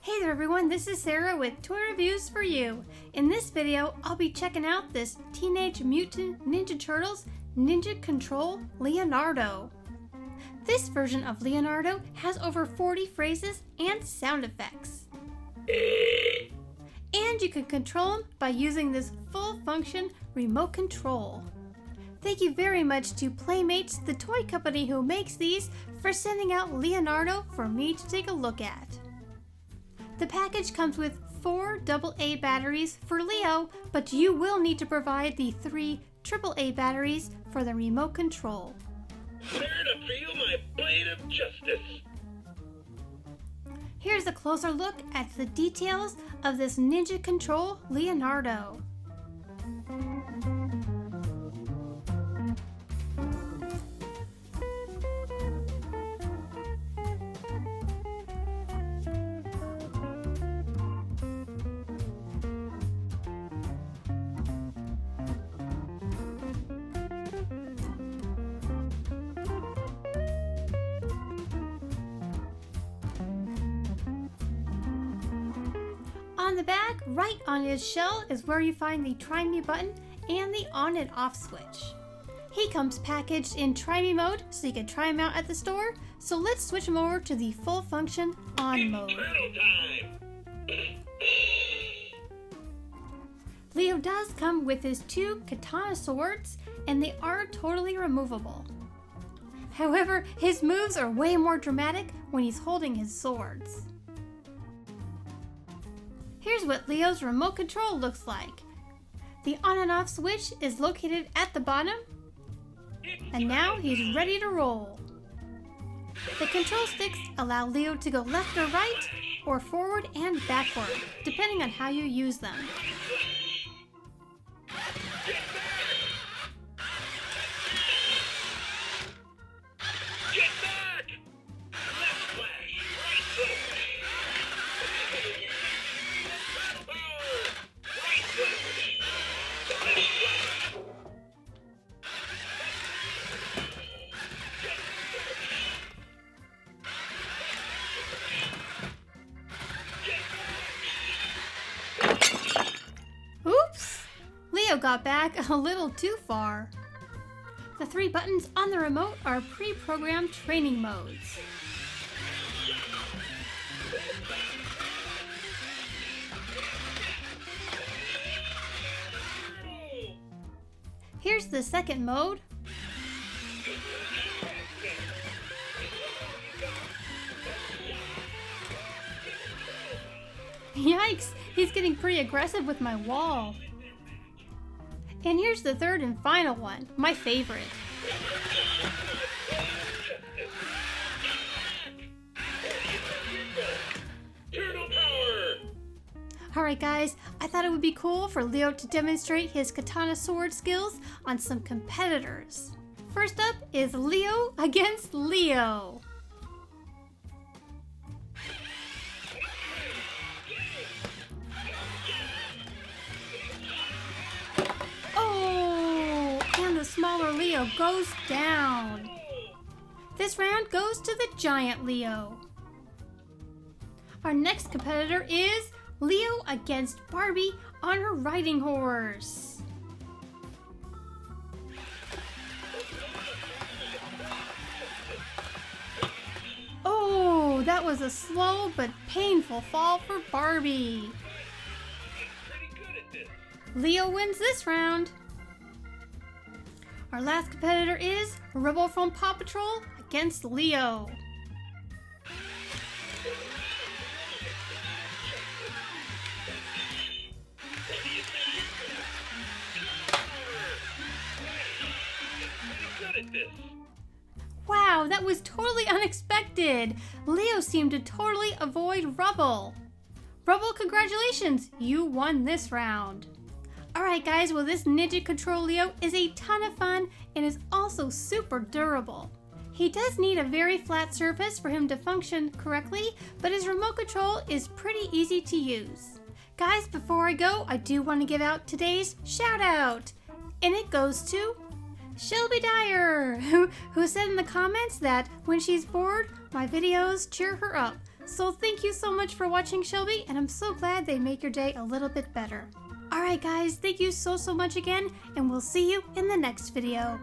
Hey there everyone, this is Sarah with Toy Reviews for You. In this video, I'll be checking out this Teenage Mutant Ninja Turtles Ninja Control Leonardo. This version of Leonardo has over 40 phrases and sound effects. And you can control him by using this full-function remote control. Thank you very much to Playmates, the toy company who makes these, for sending out Leonardo for me to take a look at. The package comes with 4 AA batteries for Leo, but you will need to provide the 3 AAA batteries for the remote control. There to feel my blade of justice. Here's a closer look at the details of this Ninja Control Leonardo. On the back, right on his shell, is where you find the Try Me button and the on and off switch. He comes packaged in Try Me mode, so you can try him out at the store. So let's switch him over to the full function on mode. Time. Leo does come with his 2 katana swords, and they are totally removable. However, his moves are way more dramatic when he's holding his swords. Here's what Leo's remote control looks like. The on and off switch is located at the bottom, and now he's ready to roll. The control sticks allow Leo to go left or right, or forward and backward, depending on how you use them. Get back! Left flash, right flash. Battle power, right flash. Left flash. Oops! Leo got back a little too far. The 3 buttons on the remote are pre-programmed training modes. Here's the second mode. Yikes, he's getting pretty aggressive with my wall. And here's the third and final one, my favorite. Turtle power. Alright guys, I thought it would be cool for Leo to demonstrate his katana sword skills on some competitors. First up is Leo against Leo. Oh, and the smaller Leo goes down. This round goes to the giant Leo. Our next competitor is Leo against Barbie on her riding horse. Oh, that was a slow but painful fall for Barbie. Pretty good at this. Leo wins this round. Our last competitor is Rubble from Paw Patrol against Leo. Good at this. Wow, that was totally unexpected. Leo seemed to totally avoid Rubble. Rubble, congratulations, you won this round. Alright guys, well this Ninja Control Leo is a ton of fun and is also super durable. He does need a very flat surface for him to function correctly, but his remote control is pretty easy to use. Guys, before I go, I do want to give out today's shout out. And it goes to Shelby Dyer, who said in the comments that when she's bored, my videos cheer her up. So thank you so much for watching, Shelby, and I'm so glad they make your day a little bit better. Alright guys, thank you so much again, and we'll see you in the next video.